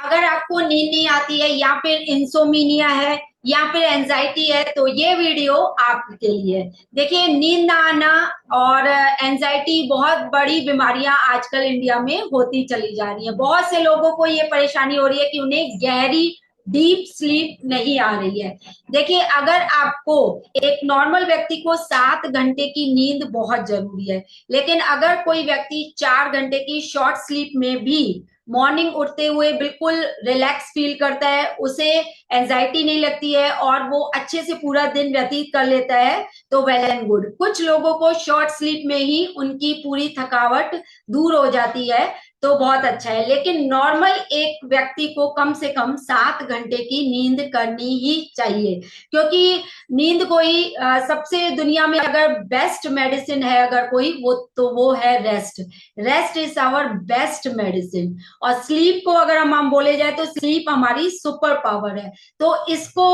अगर आपको नींद नहीं आती है या फिर इंसोमिनिया है या फिर एंजाइटी है तो ये वीडियो आपके लिए है। देखिए, नींद ना आना और एंजाइटी बहुत बड़ी बीमारियां आजकल इंडिया में होती चली जा रही है। बहुत से लोगों को ये परेशानी हो रही है कि उन्हें गहरी डीप स्लीप नहीं आ रही है। देखिए, अगर आपको एक नॉर्मल व्यक्ति को 7 घंटे की नींद बहुत जरूरी है, लेकिन अगर कोई व्यक्ति 4 घंटे की शॉर्ट स्लीप में भी मॉर्निंग उठते हुए बिल्कुल रिलैक्स फील करता है, उसे एंजाइटी नहीं लगती है और वो अच्छे से पूरा दिन व्यतीत कर लेता है, तो वेल एंड गुड। कुछ लोगों को शॉर्ट स्लीप में ही उनकी पूरी थकावट दूर हो जाती है, तो बहुत अच्छा है। लेकिन नॉर्मल एक व्यक्ति को कम से कम 7 घंटे की नींद करनी ही चाहिए, क्योंकि नींद कोई सबसे दुनिया में अगर बेस्ट मेडिसिन है अगर कोई, वो तो वो है rest. Rest is our best medicine. और स्लीप को अगर हम बोले जाए तो स्लीप हमारी सुपर पावर है। तो इसको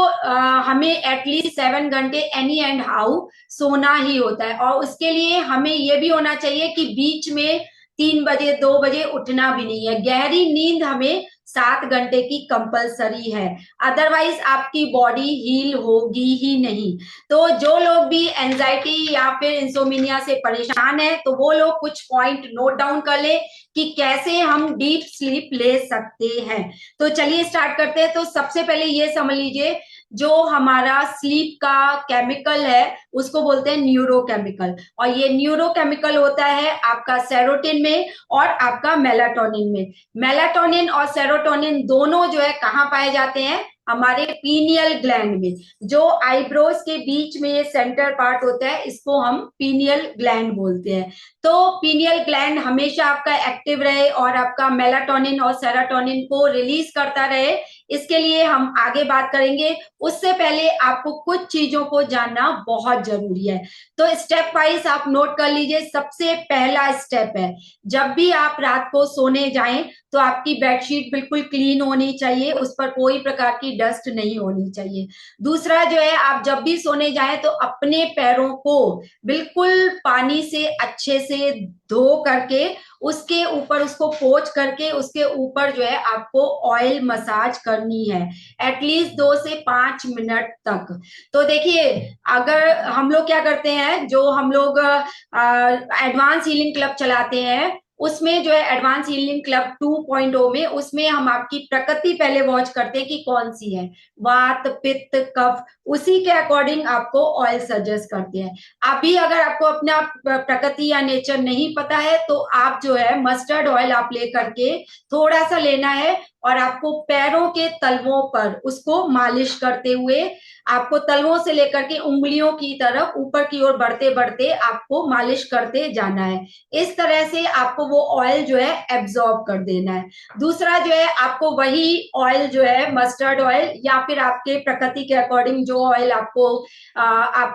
हमें एटलीस्ट 7 घंटे एनी एंड हाउ सोना ही होता है। और उसके लिए हमें यह भी होना चाहिए कि बीच में 3 बजे 2 बजे उठना भी नहीं है। गहरी नींद हमें 7 घंटे की कंपलसरी है, अदरवाइज आपकी बॉडी हील होगी ही नहीं। तो जो लोग भी एंजाइटी या फिर इंसोमिनिया से परेशान है, तो वो लोग कुछ पॉइंट नोट डाउन कर ले कि कैसे हम डीप स्लीप ले सकते हैं। तो चलिए स्टार्ट करते हैं। तो सबसे पहले ये समझ लीजिए, जो हमारा स्लीप का केमिकल है उसको बोलते हैं न्यूरोकेमिकल। और ये न्यूरोकेमिकल होता है आपका सेरोटिन में और आपका मेलाटोनिन में। मेलाटोनिन और सेरोटोनिन दोनों जो है कहाँ पाए जाते हैं? हमारे पीनियल ग्लैंड में। जो आईब्रोज के बीच में ये सेंटर पार्ट होता है, इसको हम पीनियल ग्लैंड बोलते हैं। तो पीनियल ग्लैंड हमेशा आपका एक्टिव रहे और आपका मेलाटोनिन और सेरोटोनिन को रिलीज करता रहे, इसके लिए हम आगे बात करेंगे। उससे पहले आपको कुछ चीजों को जानना बहुत जरूरी है। तो स्टेप वाइज आप नोट कर लीजिए। सबसे पहला स्टेप है, जब भी आप रात को सोने जाएं तो आपकी बेडशीट बिल्कुल क्लीन होनी चाहिए, उस पर कोई प्रकार की डस्ट नहीं होनी चाहिए। दूसरा जो है, आप जब भी सोने जाएं तो अपने पैरों को बिल्कुल पानी से अच्छे से धो करके उसके ऊपर उसको पोंछ करके उसके ऊपर जो है आपको ऑयल मसाज करनी है, एटलीस्ट 2 से 5 मिनट तक। तो देखिए, अगर हम लोग क्या करते हैं, जो हम लोग एडवांस हीलिंग क्लब चलाते हैं, उसमें जो है एडवांस हीलिंग क्लब 2.0 में, उसमें हम आपकी प्रकृति पहले वॉच करते हैं कि कौन सी है, वात पित्त कफ, उसी के अकॉर्डिंग आपको ऑयल सजेस्ट करते हैं। अभी अगर आपको अपना प्रकृति या नेचर नहीं पता है तो आप जो है मस्टर्ड ऑयल आप ले करके थोड़ा सा लेना है और आपको पैरों के तलवों पर उसको मालिश करते हुए, आपको तलवों से लेकर के उंगलियों की तरफ ऊपर की ओर बढ़ते बढ़ते आपको मालिश करते जाना है। इस तरह से आपको वो ऑयल जो है एब्जॉर्ब कर देना है। दूसरा जो है, आपको वही ऑयल जो है मस्टर्ड ऑयल या फिर आपके प्रकृति के अकॉर्डिंग जो ऑयल आप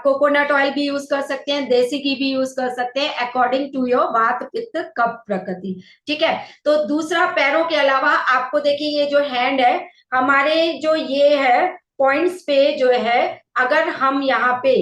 कोकोनट ऑयल भी यूज कर सकते हैं, देसी घी भी यूज कर सकते हैं, अकॉर्डिंग टू योर वात पित्त कफ प्रकृति। ठीक है। तो दूसरा, पैरों के अलावा आपको देखिए, ये जो हैंड है हमारे, जो ये है पॉइंट्स पे जो है, अगर हम यहाँ पे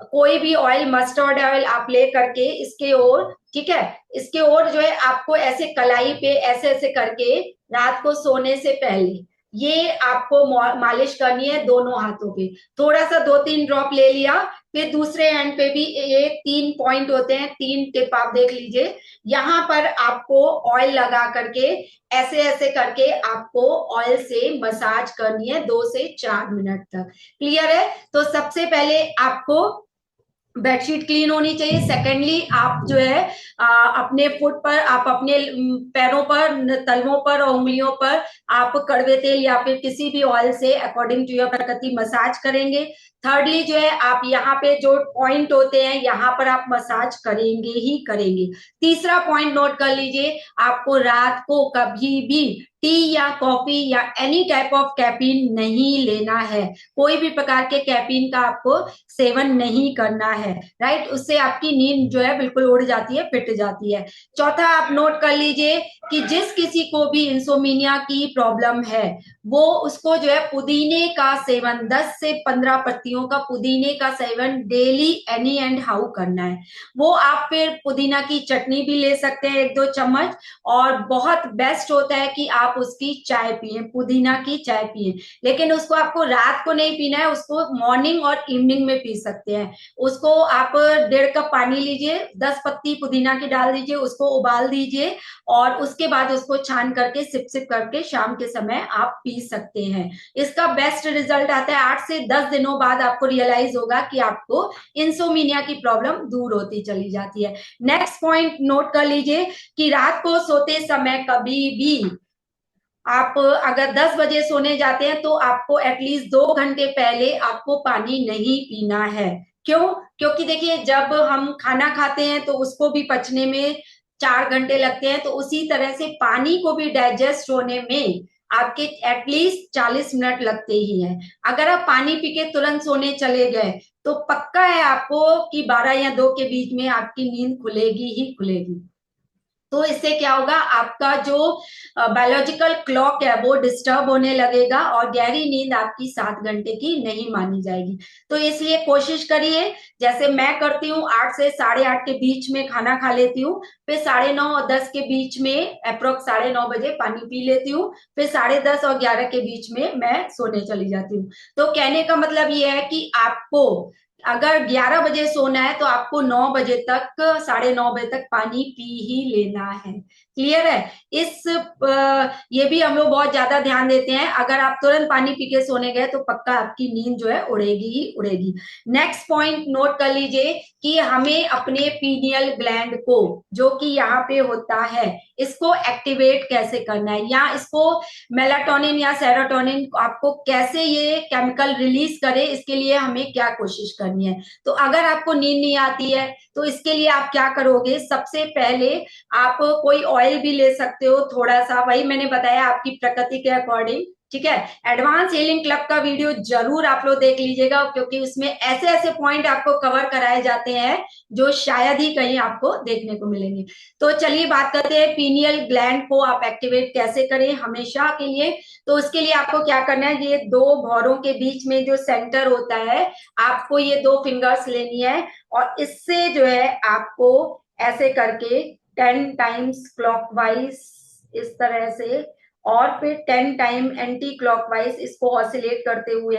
कोई भी ऑयल मस्टर्ड ऑयल आप ले करके इसके ओर, ठीक है, इसके ओर जो है आपको ऐसे कलाई पे ऐसे ऐसे करके रात को सोने से पहले ये आपको मालिश करनी है दोनों हाथों पे। थोड़ा सा 2-3 ड्रॉप ले लिया, फिर दूसरे हैंड पे भी ये 3 पॉइंट होते हैं, 3 टिप आप देख लीजिए। यहाँ पर आपको ऑयल लगा करके ऐसे ऐसे करके आपको ऑयल से मसाज करनी है 2 से 4 मिनट तक। क्लियर है? तो सबसे पहले आपको बेडशीट क्लीन होनी चाहिए। सेकेंडली, आप जो है अपने फुट पर, आप अपने पैरों पर, तलवों पर और उंगलियों पर आप कड़वे तेल या फिर किसी भी ऑयल से अकॉर्डिंग टू योर प्रकृति मसाज करेंगे। थर्डली जो है, आप यहाँ पे जो पॉइंट होते हैं यहाँ पर आप मसाज करेंगे ही करेंगे। तीसरा पॉइंट नोट कर लीजिए, आपको रात को कभी भी टी या कॉफी या एनी टाइप ऑफ कैफीन नहीं लेना है। कोई भी प्रकार के कैफीन का आपको सेवन नहीं करना है, राइट? उससे आपकी नींद जो है बिल्कुल उड़ जाती है, फिट जाती है। चौथा, आप नोट कर लीजिए, कि जिस किसी को भी इंसोमिनिया की प्रॉब्लम है वो उसको जो है पुदीने का सेवन 10 से 15 पत्तियों का पुदीने का seven daily any and how करना है। वो आप फिर पुदीना की चटनी भी ले सकते हैं 1-2 चम्मच, और बहुत बेस्ट होता है कि आप उसकी चाय पिए, पुदीना की चाय पिए। लेकिन उसको आपको रात को नहीं पीना है, उसको मॉर्निंग और इवनिंग में पी सकते हैं। उसको आप 1.5 कप पानी लीजिए, 10 पत्ती पुदीना की डाल दीजिए, उसको उबाल दीजिए और उसके बाद उसको छान करके सिप सिप करके शाम के समय आप पी सकते हैं। इसका बेस्ट रिजल्ट आता है 8 से 10 दिनों बाद आपको रियलाइज होगा कि आपको इंसोमिनिया की प्रॉब्लम दूर होती चली जाती है। नेक्स्ट पॉइंट नोट कर लीजिए कि रात को सोते समय कभी भी आप अगर 10 बजे सोने जाते हैं तो आपको एटलीस्ट 2 घंटे पहले आपको पानी नहीं पीना है। क्यों? क्योंकि देखिए जब हम खाना खाते हैं तो उसको भी पचने में 4 घंटे लगते हैं, तो उसी तरह से पानी को भी डाइजेस्ट होने में आपके एटलीस्ट 40 मिनट लगते ही हैं। अगर आप पानी पी के तुरंत सोने चले गए तो पक्का है आपको कि 12 या 2 के बीच में आपकी नींद खुलेगी ही खुलेगी। तो इससे क्या होगा, आपका जो बायोलॉजिकल क्लॉक है वो डिस्टर्ब होने लगेगा और गहरी नींद आपकी 7 घंटे की नहीं मानी जाएगी। तो इसलिए कोशिश करिए, जैसे मैं करती हूँ 8 से 8:30 के बीच में खाना खा लेती हूँ, फिर 9:30 और 10 के बीच में अप्रोक्स 9:30 बजे पानी पी लेती हूँ, फिर 10:30 और 11 के बीच में मैं सोने चली जाती हूँ। तो कहने का मतलब ये है कि आपको अगर 11 बजे सोना है तो आपको 9 बजे तक, 9:30 बजे तक पानी पी ही लेना है। क्लियर है? ये भी हम लोग बहुत ज्यादा ध्यान देते हैं, अगर आप तुरंत पानी पी के सोने गए तो पक्का आपकी नींद जो है उड़ेगी ही उड़ेगी। नेक्स्ट पॉइंट नोट कर लीजिए कि हमें अपने पीनियल ग्लैंड को, जो कि यहाँ पे होता है, इसको एक्टिवेट कैसे करना है, या इसको मेलाटोनिन या सेरोटोनिन आपको कैसे ये केमिकल रिलीज करे, इसके लिए हमें क्या कोशिश करनी है। तो अगर आपको नींद नहीं आती है तो इसके लिए आप क्या करोगे, सबसे पहले आप कोई ऑयल भी ले सकते हो थोड़ा सा, वही मैंने बताया आपकी प्रकृति के अकॉर्डिंग। ठीक है, एडवांस हीलिंग क्लब का वीडियो जरूर आप लोग देख लीजिएगा, क्योंकि उसमें ऐसे ऐसे पॉइंट आपको कवर कराए जाते हैं जो शायद ही कहीं आपको देखने को मिलेंगे। तो चलिए बात करते हैं पीनियल ग्लैंड को आप एक्टिवेट कैसे करें हमेशा के लिए। तो उसके लिए आपको क्या करना है, ये 2 भौरों के बीच में जो सेंटर होता है, आपको ये 2 फिंगर्स लेनी है और इससे जो है आपको ऐसे करके 10 टाइम्स क्लॉकवाइज इस तरह से, और फिर 10 टाइम एंटी क्लॉकवाइज इसको ऑसिलेट करते हुए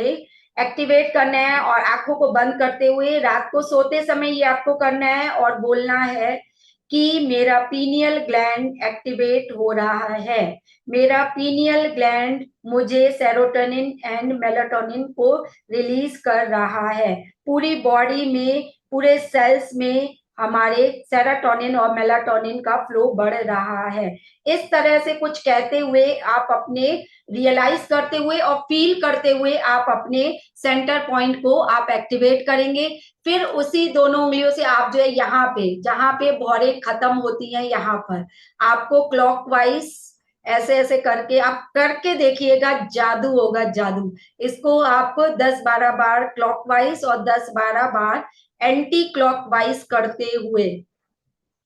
एक्टिवेट करना है, और आंखों को बंद करते हुए रात को सोते समय ये आपको करना है और बोलना है कि मेरा पीनियल ग्लैंड एक्टिवेट हो रहा है, मेरा पीनियल ग्लैंड मुझे सेरोटोनिन एंड मेलाटोनिन को रिलीज कर रहा है, पूरी बॉडी में पूरे सेल्स में हमारे सेरोटोनिन और मेलाटोनिन का फ्लो बढ़ रहा है। इस तरह से कुछ कहते हुए आप अपने रियलाइज करते हुए और फील करते हुए आप अपने सेंटर पॉइंट को आप एक्टिवेट करेंगे। फिर उसी दोनों उंगलियों से आप जो है यहाँ पे जहां पे भौरे खत्म होती हैं यहाँ पर आपको क्लॉकवाइज ऐसे ऐसे करके आप करके देखिएगा, जादू होगा जादू। इसको आप 10-12 बार क्लॉकवाइज और 10-12 बार एंटी क्लॉकवाइज करते हुए,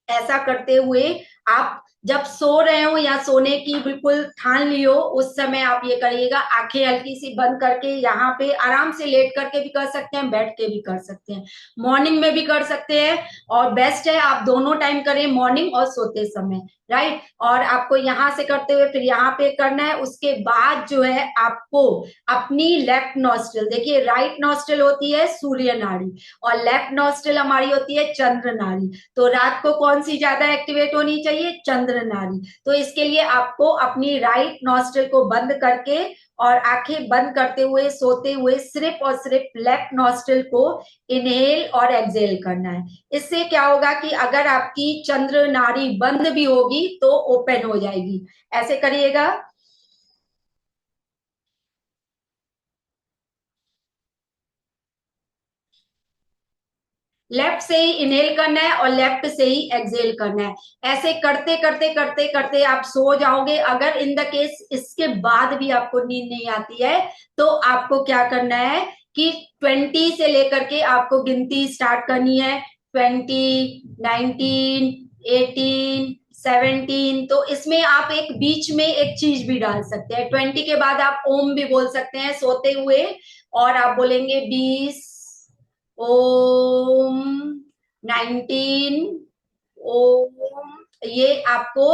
ऐसा करते हुए आप जब सो रहे हो या सोने की बिल्कुल ठान लियो उस समय आप ये करिएगा, आंखें हल्की सी बंद करके, यहाँ पे आराम से लेट करके भी कर सकते हैं, बैठ के भी कर सकते हैं, मॉर्निंग में भी कर सकते हैं, और बेस्ट है आप दोनों टाइम करें, मॉर्निंग और सोते समय। राइट, और आपको यहाँ से करते हुए फिर यहाँ पे करना है। उसके बाद जो है आपको अपनी लेफ्ट नॉस्ट्रिल, देखिए राइट नॉस्ट्रिल होती है सूर्य नाड़ी और लेफ्ट नॉस्ट्रिल हमारी होती है चंद्र नाड़ी। तो रात को कौन सी ज्यादा एक्टिवेट होनी चाहिए, चंद्र नाड़ी। तो इसके लिए आपको अपनी राइट नॉस्ट्रिल को बंद करके और आंखें बंद करते हुए सोते हुए सिर्फ और सिर्फ लेफ्ट नॉस्ट्रिल को इनहेल और एक्सहेल करना है। इससे क्या होगा कि अगर आपकी चंद्र नाड़ी बंद भी होगी तो ओपन हो जाएगी। ऐसे करिएगा, लेफ्ट से ही इनहेल करना है और लेफ्ट से ही एक्सहेल करना है। ऐसे करते करते करते करते आप सो जाओगे। अगर इन द केस इसके बाद भी आपको नींद नहीं आती है तो आपको क्या करना है कि 20 से लेकर के आपको गिनती स्टार्ट करनी है, 20, 19, 18, 17। तो इसमें आप एक बीच में एक चीज भी डाल सकते हैं। 20 के बाद आप ओम भी बोल सकते हैं सोते हुए, और आप बोलेंगे 20 ओम, 19 ओम। ये आपको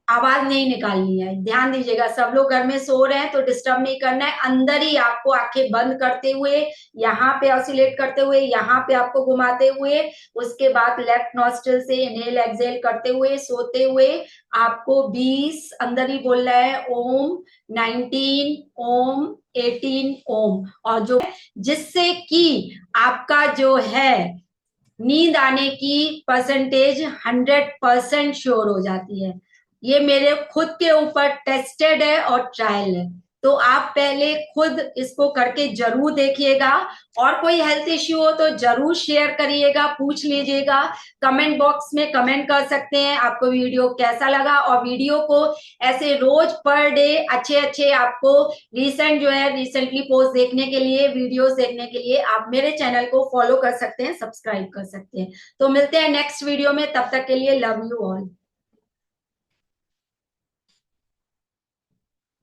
आवाज नहीं निकालनी है, ध्यान दीजिएगा। सब लोग घर में सो रहे हैं तो डिस्टर्ब नहीं करना है। अंदर ही आपको आंखें बंद करते हुए, यहाँ पे ऑसिलेट करते हुए, यहाँ पे आपको घुमाते हुए, उसके बाद लेफ्ट नॉस्ट्रल से इनहेल एक्सहेल करते हुए सोते हुए आपको 20 अंदर ही बोलना है ओम, 19 ओम, 18 ओम। और जो जिससे कि आपका जो है नींद आने की परसेंटेज 100% श्योर हो जाती है। ये मेरे खुद के ऊपर टेस्टेड है और ट्रायल है। तो आप पहले खुद इसको करके जरूर देखिएगा, और कोई हेल्थ इश्यू हो तो जरूर शेयर करिएगा, पूछ लीजिएगा। कमेंट बॉक्स में कमेंट कर सकते हैं आपको वीडियो कैसा लगा। और वीडियो को ऐसे रोज पर डे अच्छे अच्छे आपको रिसेंट जो है रिसेंटली पोस्ट देखने के लिए, वीडियोस देखने के लिए आप मेरे चैनल को फॉलो कर सकते हैं, सब्सक्राइब कर सकते हैं। तो मिलते हैं नेक्स्ट वीडियो में, तब तक के लिए लव यू ऑल।